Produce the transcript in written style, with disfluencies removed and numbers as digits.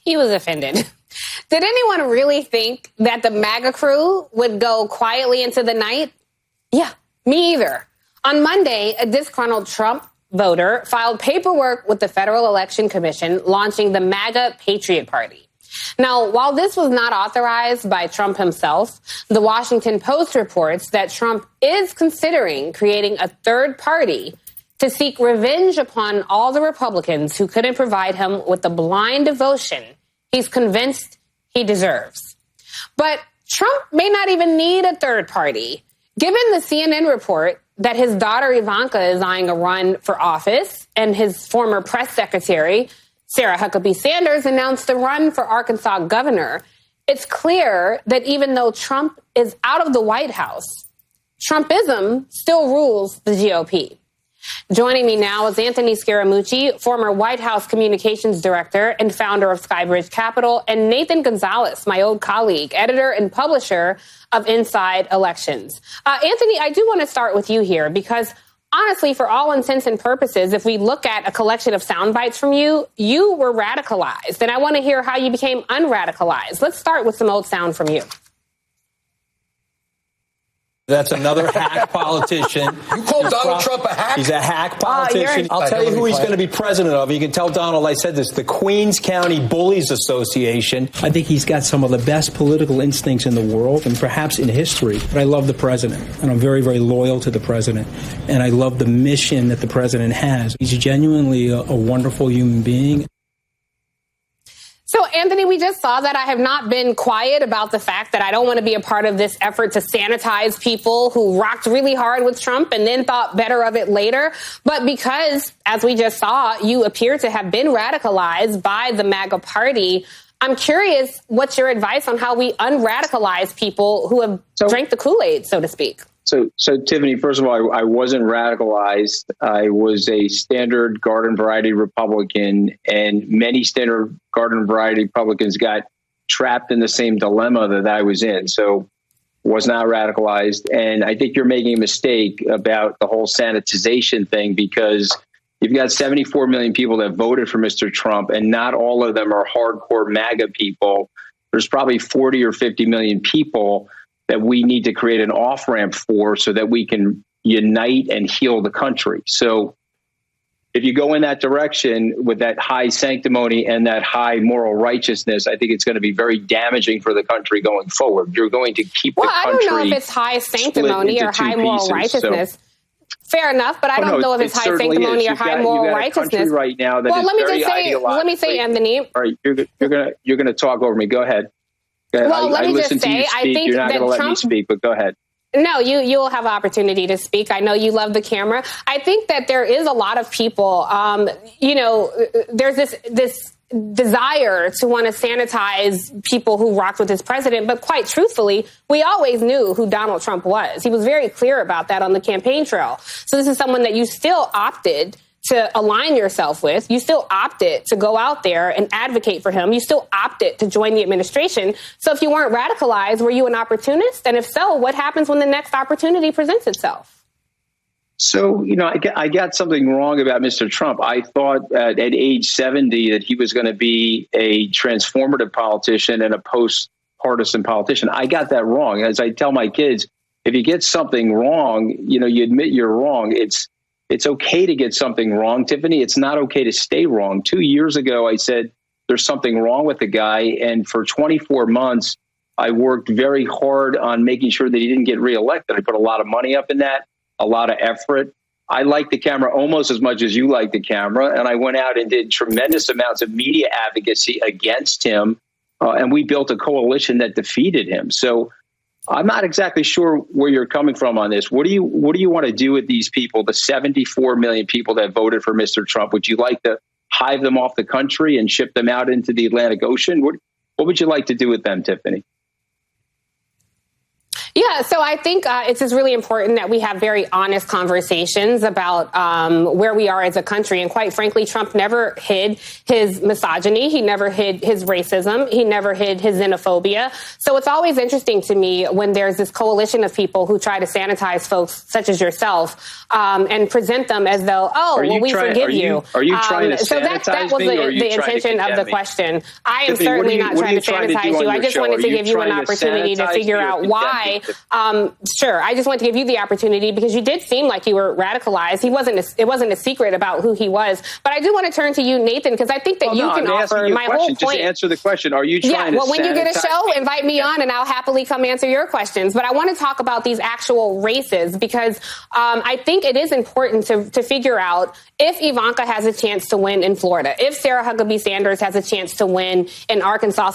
He was offended. Did anyone really think that the MAGA crew would go quietly into the night? Yeah, me either. On Monday, a disgruntled Trump voter filed paperwork with the Federal Election Commission launching the MAGA Patriot Party. Now, while this was not authorized by Trump himself, the Washington Post reports that Trump is considering creating a third party to seek revenge upon all the Republicans who couldn't provide him with the blind devotion he's convinced he deserves. But Trump may not even need a third party. Given the CNN report that his daughter Ivanka is eyeing a run for office and his former press secretary, Sarah Huckabee Sanders, announced a run for Arkansas governor, it's clear that even though Trump is out of the White House, Trumpism still rules the GOP. Joining me now is Anthony Scaramucci, former White House communications director and founder of Skybridge Capital, and Nathan Gonzalez, my old colleague, editor and publisher of Inside Elections. Anthony, I do want to start with you here because honestly, for all intents and purposes, if we look at a collection of sound bites from you, you were radicalized. And I want to hear how you became unradicalized. Let's start with some old sound from you. That's another hack politician. You call Donald Trump a hack? He's a hack politician. I'll tell you who he's going to be president of. You can tell Donald I said this, the Queens County Bullies Association. I think he's got some of the best political instincts in the world and perhaps in history. But I love the president, and I'm very, very loyal to the president. And I love the mission that the president has. He's genuinely a wonderful human being. So, Anthony, we just saw that I have not been quiet about the fact that I don't want to be a part of this effort to sanitize people who rocked really hard with Trump and then thought better of it later. But because, as we just saw, you appear to have been radicalized by the MAGA party, I'm curious what's your advice on how we unradicalize people who have drank the Kool-Aid, so to speak? So Tiffany, first of all, I wasn't radicalized. I was a standard garden variety Republican, and many standard garden variety Republicans got trapped in the same dilemma that I was in. So was not radicalized. And I think you're making a mistake about the whole sanitization thing, because you've got 74 million people that voted for Mr. Trump, and not all of them are hardcore MAGA people. There's probably 40 or 50 million people that we need to create an off-ramp for so that we can unite and heal the country. So if you go in that direction with that high sanctimony and that high moral righteousness, I think it's going to be very damaging for the country going forward. You're going to keep the country. Well, I don't know if it's high sanctimony or high moral righteousness. So, fair enough, but I don't know if it's high sanctimony or high moral righteousness right now that let me say, Anthony. All right, you're gonna talk over me. Go ahead. Well, let me just say, I think you're not that going to let Trump, me speak, but go ahead. No, you'll have opportunity to speak. I know you love the camera. I think that there is a lot of people, there's this desire to want to sanitize people who rocked with this president. But quite truthfully, we always knew who Donald Trump was. He was very clear about that on the campaign trail. So this is someone that you still opted to align yourself with. You still opted to go out there and advocate for him. You still opted to join the administration. So if you weren't radicalized, were you an opportunist? And if so, what happens when the next opportunity presents itself? So, I got something wrong about Mr. Trump. I thought at age 70 that he was going to be a transformative politician and a post-partisan politician. I got that wrong. As I tell my kids, if you get something wrong, you admit you're wrong. It's okay to get something wrong, Tiffany. It's not okay to stay wrong. 2 years ago, I said there's something wrong with the guy. And for 24 months, I worked very hard on making sure that he didn't get reelected. I put a lot of money up in that, a lot of effort. I like the camera almost as much as you like the camera. And I went out and did tremendous amounts of media advocacy against him. And we built a coalition that defeated him. So I'm not exactly sure where you're coming from on this. What do you want to do with these people, the 74 million people that voted for Mr. Trump? Would you like to hive them off the country and ship them out into the Atlantic Ocean? What would you like to do with them, Tiffany? Yeah, so I think it's just really important that we have very honest conversations about where we are as a country. And quite frankly, Trump never hid his misogyny. He never hid his racism. He never hid his xenophobia. So it's always interesting to me when there's this coalition of people who try to sanitize folks such as yourself and present them as though, we forgive you. Are you trying to sanitize so that was the intention of the question. I am certainly not trying to sanitize you. I just wanted to give you an opportunity to figure out why. Sure. I just want to give you the opportunity because you did seem like you were radicalized. It wasn't a secret about who he was. But I do want to turn to you, Nathan, because I think that you can offer my whole point. Just answer the question. Are you trying to when you get a show, invite me on and I'll happily come answer your questions. But I want to talk about these actual races because I think it is important to figure out if Ivanka has a chance to win in Florida, if Sarah Huckabee Sanders has a chance to win in Arkansas.